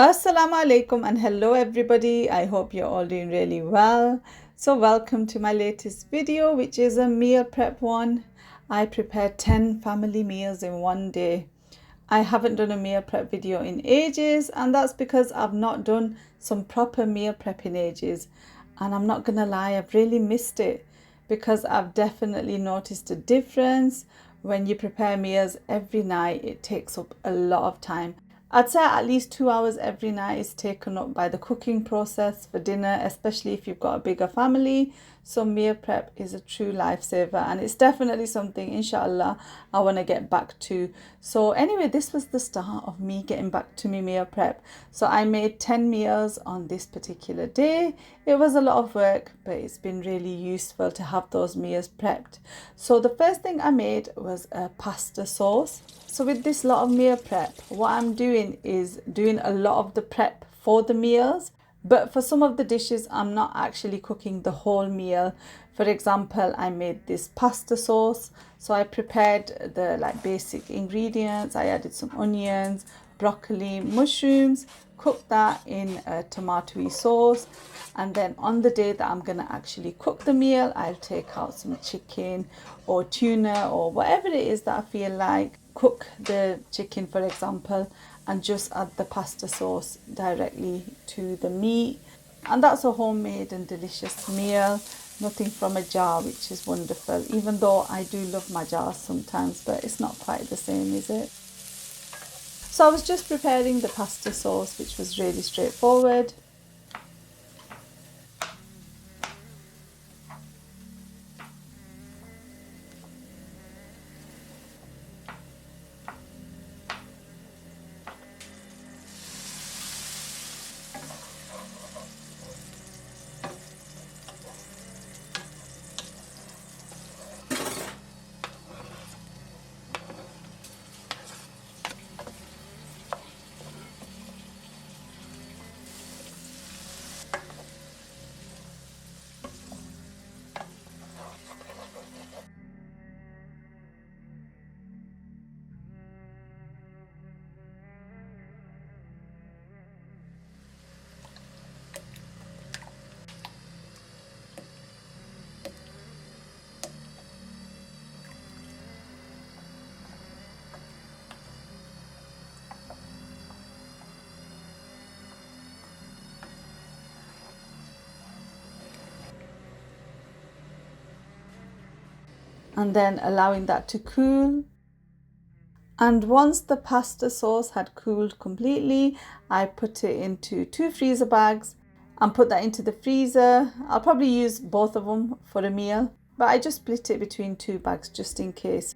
Assalamu alaikum and hello everybody. I hope you're all doing really well. So welcome to my latest video, which is a meal prep one. I prepared 10 family meals in one day. I haven't done a meal prep video in ages, and that's because I've not done some proper meal prep in ages. And I'm not gonna lie, I've really missed it because I've definitely noticed a difference. When you prepare meals every night, it takes up a lot of time. I'd say at least 2 hours every night is taken up by the cooking process for dinner, especially if you've got a bigger family. So meal prep is a true lifesaver, and it's definitely something, inshallah, I want to get back to. So anyway, this was the start of me getting back to me meal prep. So I made 10 meals on this particular day. It was a lot of work, but it's been really useful to have those meals prepped. So the first thing I made was a pasta sauce. So with this lot of meal prep, what I'm doing is doing a lot of the prep for the meals. But for some of the dishes, I'm not actually cooking the whole meal. For example, I made this pasta sauce. So I prepared the basic ingredients. I added some onions, broccoli, mushrooms, cooked that in a tomatoey sauce. And then on the day that I'm gonna actually cook the meal, I'll take out some chicken or tuna or whatever it is that I feel like. Cook the chicken, for example, and just add the pasta sauce directly to the meat. And that's a homemade and delicious meal, nothing from a jar, which is wonderful. Even though I do love my jars sometimes, but it's not quite the same, is it? So I was just preparing the pasta sauce, which was really straightforward. And then allowing that to cool. And once the pasta sauce had cooled completely, I put it into 2 freezer bags and put that into the freezer. I'll probably use both of them for a meal, but I just split it between 2 bags just in case.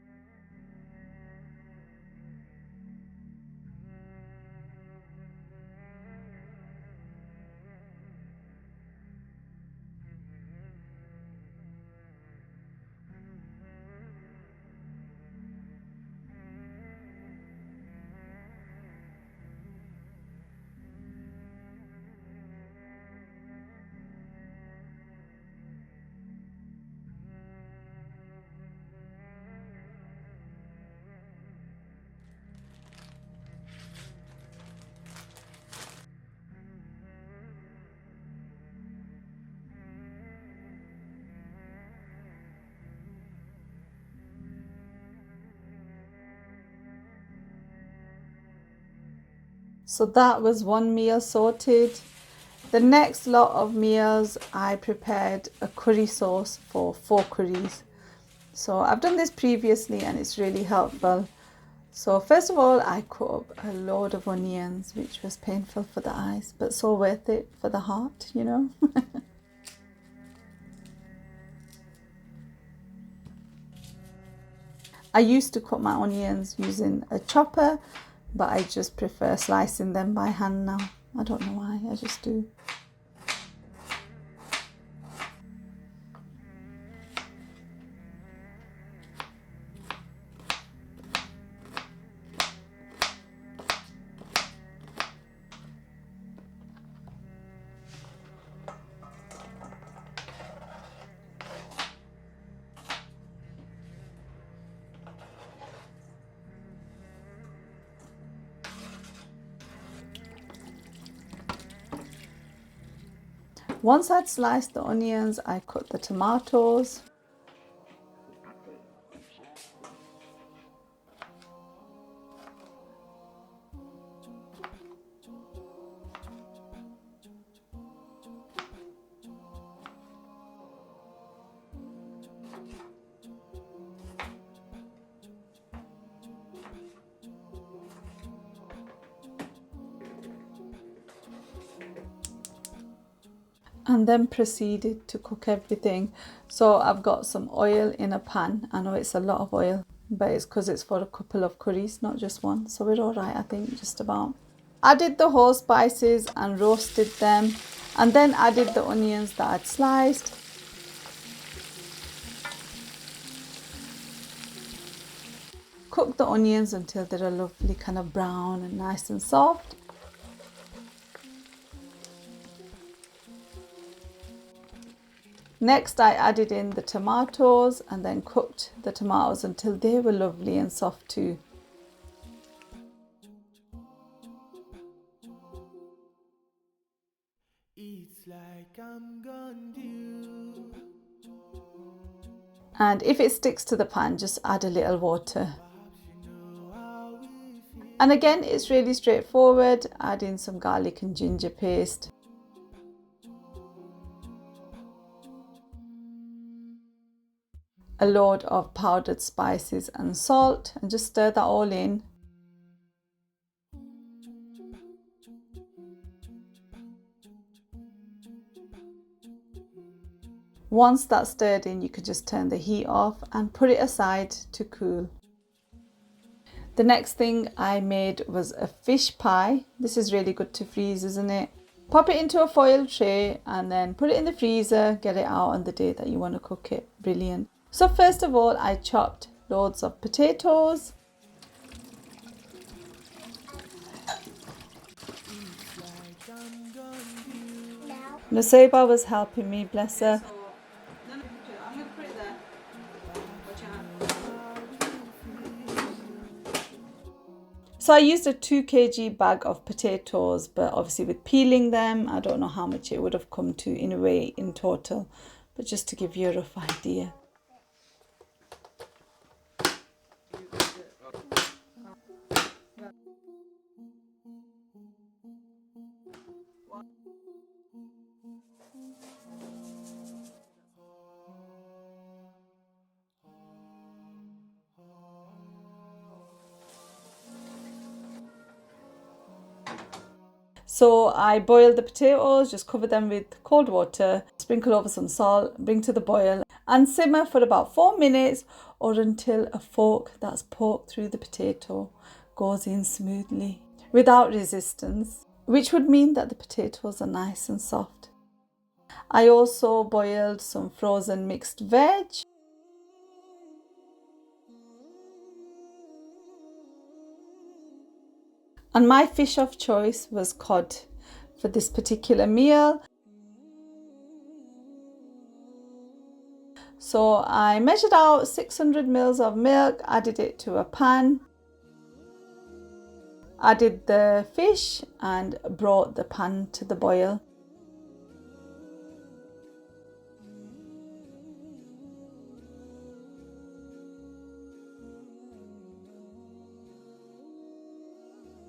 So that was one meal sorted. The next lot of meals, I prepared a curry sauce for 4 curries. So I've done this previously and it's really helpful. So first of all, I cut up a load of onions, which was painful for the eyes, but so worth it for the heart, you know. I used to cut my onions using a chopper, but I just prefer slicing them by hand now. I don't know why, I just do. Once I'd sliced the onions, I cut the tomatoes. And then proceeded to cook everything. So I've got some oil in a pan. I know it's a lot of oil, but it's because it's for a couple of curries, not just one. So we're all right, I think, just about. Added the whole spices and roasted them, and then added the onions that I'd sliced. Cook the onions until they're a lovely kind of brown and nice and soft. Next, I added in the tomatoes and then cooked the tomatoes until they were lovely and soft too. And if it sticks to the pan, just add a little water. And again, it's really straightforward. Add in some garlic and ginger paste. A load of powdered spices and salt, and just stir that all in. Once that's stirred in, you could just turn the heat off and put it aside to cool. The next thing I made was a fish pie. This is really good to freeze, isn't it? Pop it into a foil tray and then put it in the freezer, get it out on the day that you want to cook it. Brilliant. So first of all, I chopped loads of potatoes. Nusaiba was helping me, bless her. So I used a 2 kg bag of potatoes, but obviously with peeling them, I don't know how much it would have come to in a way in total, but just to give you a rough idea. So I boiled the potatoes, just cover them with cold water, sprinkle over some salt, bring to the boil and simmer for about 4 minutes or until a fork that's poked through the potato goes in smoothly without resistance, which would mean that the potatoes are nice and soft. I also boiled some frozen mixed veg. And my fish of choice was cod for this particular meal. So I measured out 600 ml of milk, added it to a pan, added the fish and brought the pan to the boil.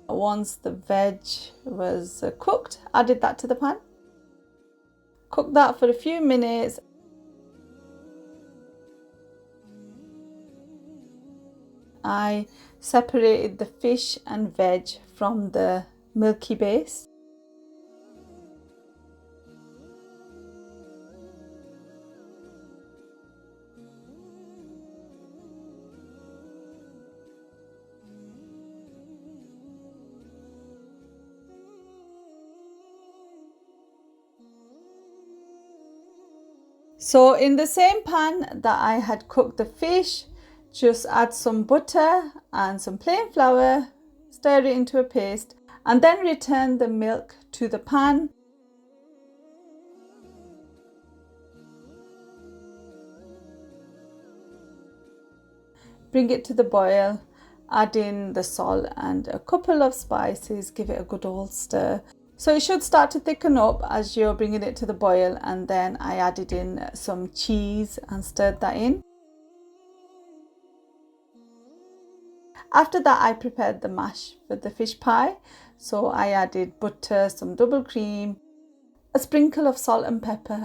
Once the veg was cooked, added that to the pan. Cooked that for a few minutes. I separated the fish and veg from the milky base. So in the same pan that I had cooked the fish, just add some butter and some plain flour, stir it into a paste, and then return the milk to the pan. Bring it to the boil, add in the salt and a couple of spices, give it a good old stir. So it should start to thicken up as you're bringing it to the boil, and then I added in some cheese and stirred that in. After that, I prepared the mash for the fish pie. So I added butter, some double cream, a sprinkle of salt and pepper,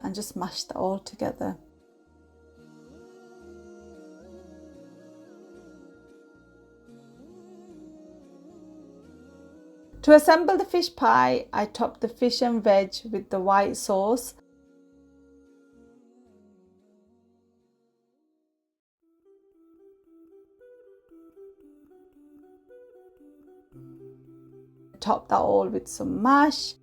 and just mashed that all together. To assemble the fish pie, I topped the fish and veg with the white sauce. Top that all with some mash.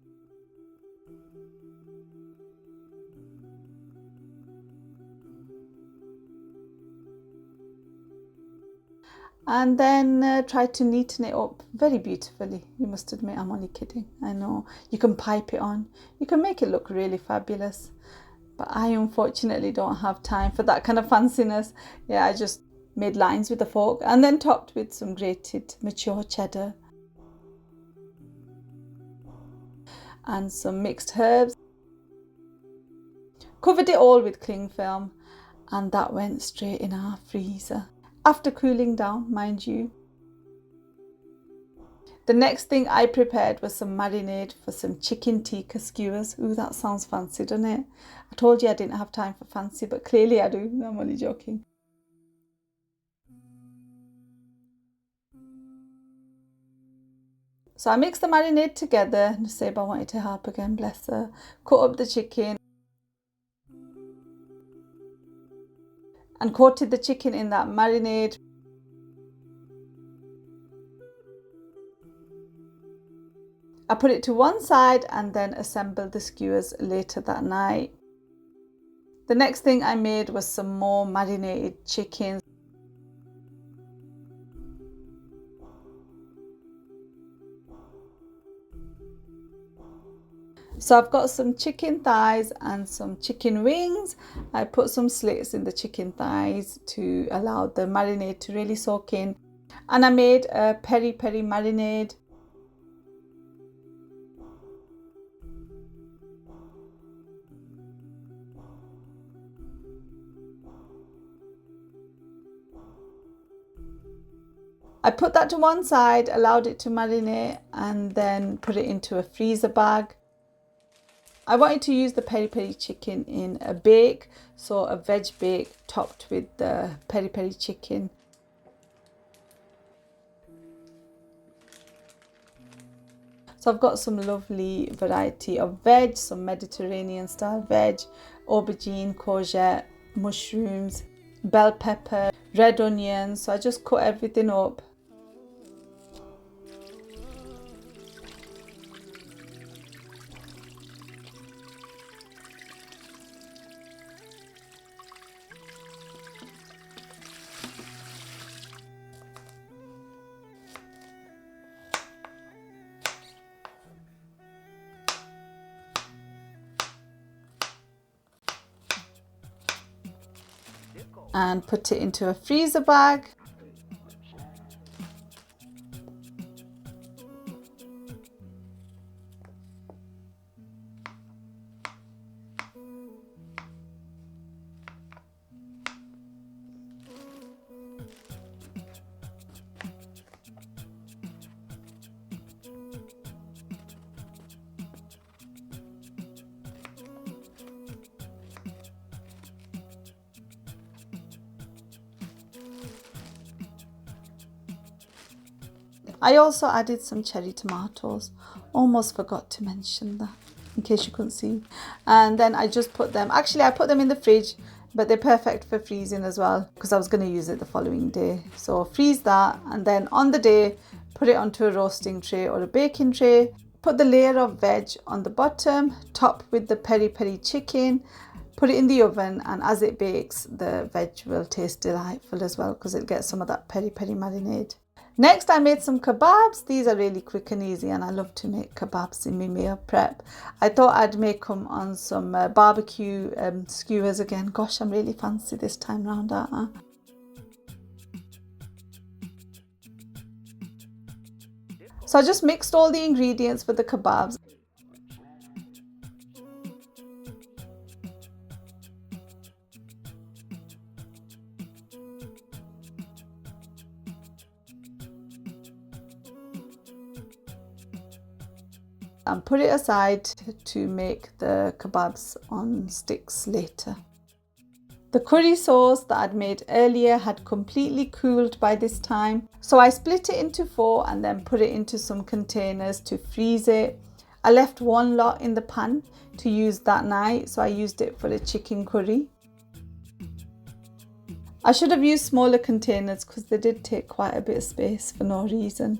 And then try to neaten it up very beautifully. You must admit, I'm only kidding. I know. You can pipe it on. You can make it look really fabulous. But I unfortunately don't have time for that kind of fanciness. Yeah, I just made lines with a fork and then topped with some grated mature cheddar and some mixed herbs. Covered it all with cling film, and that went straight in our freezer. After cooling down, mind you. The next thing I prepared was some marinade for some chicken tikka skewers. Ooh, that sounds fancy, doesn't it? I told you I didn't have time for fancy, but clearly I do. I'm only joking. So I mixed the marinade together. Nusaiba wanted to help again, bless her. Cut up the chicken and coated the chicken in that marinade. I put it to one side and then assembled the skewers later that night. The next thing I made was some more marinated chicken. So I've got some chicken thighs and some chicken wings. I put some slits in the chicken thighs to allow the marinade to really soak in. And I made a peri-peri marinade. I put that to one side, allowed it to marinate, and then put it into a freezer bag. I wanted to use the peri-peri chicken in a bake, so a veg bake topped with the peri-peri chicken. So I've got some lovely variety of veg, some Mediterranean style veg, aubergine, courgette, mushrooms, bell pepper, red onions. So I just cut everything up. And put it into a freezer bag. I also added some cherry tomatoes. Almost forgot to mention that, in case you couldn't see. And then I just put them, actually I put them in the fridge, but they're perfect for freezing as well, because I was going to use it the following day. So freeze that, and then on the day, put it onto a roasting tray or a baking tray. Put the layer of veg on the bottom, top with the peri-peri chicken. Put it in the oven, and as it bakes, the veg will taste delightful as well, because it'll get some of that peri-peri marinade. Next, I made some kebabs. These are really quick and easy, and I love to make kebabs in my meal prep. I thought I'd make them on some barbecue skewers again. Gosh, I'm really fancy this time round, aren't I? So I just mixed all the ingredients for the kebabs. And put it aside to make the kebabs on sticks later. The curry sauce that I'd made earlier had completely cooled by this time, so I split it into 4 and then put it into some containers to freeze it. I left one lot in the pan to use that night, so I used it for the chicken curry. I should have used smaller containers because they did take quite a bit of space for no reason.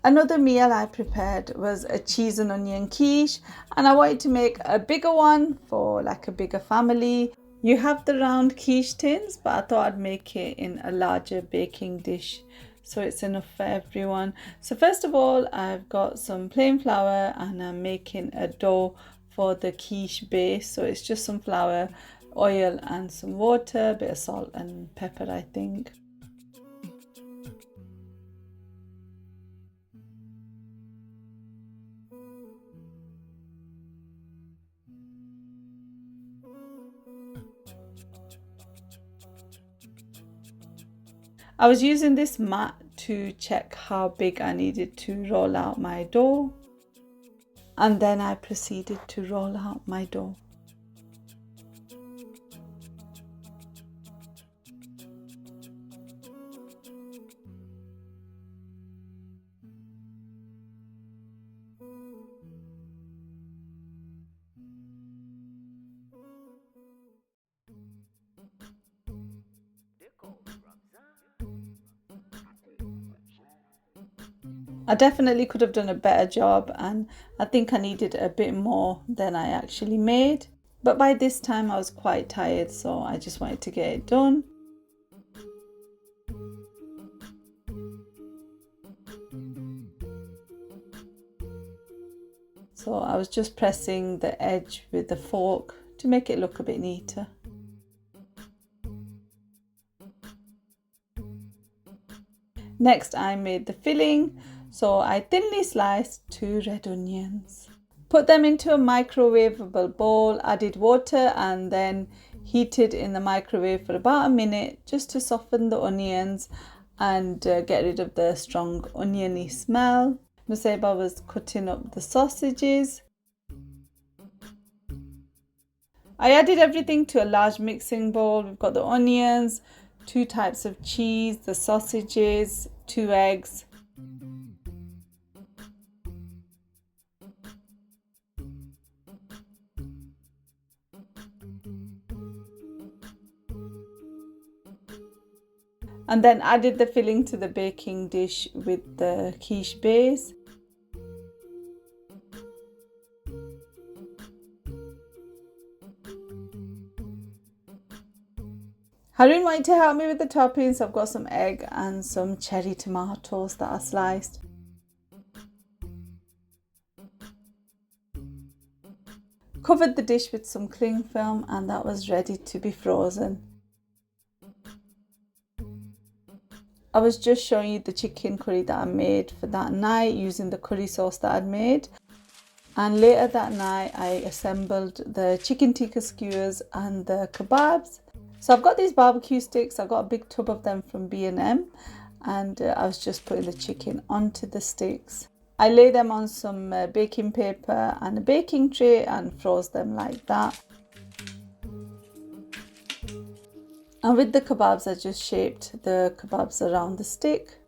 Another meal I prepared was a cheese and onion quiche, and I wanted to make a bigger one for like a bigger family. You have the round quiche tins, but I thought I'd make it in a larger baking dish so it's enough for everyone. So first of all, I've got some plain flour and I'm making a dough for the quiche base. So it's just some flour, oil and some water, a bit of salt and pepper, I think. I was using this mat to check how big I needed to roll out my dough, and then I proceeded to roll out my dough. I definitely could have done a better job, and I think I needed a bit more than I actually made. But by this time I was quite tired, so I just wanted to get it done. So I was just pressing the edge with the fork to make it look a bit neater. Next I made the filling, so I thinly sliced 2 red onions. Put them into a microwavable bowl, added water and then heated in the microwave for about a minute just to soften the onions and get rid of the strong oniony smell. Nuseba was cutting up the sausages. I added everything to a large mixing bowl. We've got the onions, 2 types of cheese, the sausages, 2 eggs. And then added the filling to the baking dish with the quiche base. Harun wanted to help me with the toppings, so I've got some egg and some cherry tomatoes that I sliced. Covered the dish with some cling film and that was ready to be frozen. I was just showing you the chicken curry that I made for that night using the curry sauce that I'd made. And later that night I assembled the chicken tikka skewers and the kebabs. So I've got these barbecue sticks. I've got a big tub of them from B&M, and I was just putting the chicken onto the sticks. I lay them on some baking paper and a baking tray and froze them like that. And with the kebabs, I just shaped the kebabs around the stick.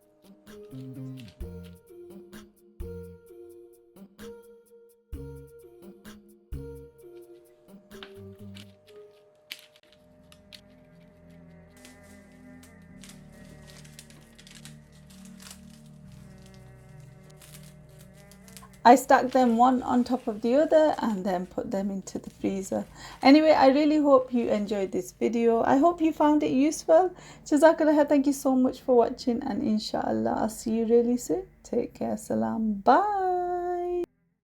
I stacked them one on top of the other and then put them into the freezer. Anyway, I really hope you enjoyed this video. I hope you found it useful. Jazakallah, thank you so much for watching, and inshallah I'll see you really soon. Take care. Salam. Bye.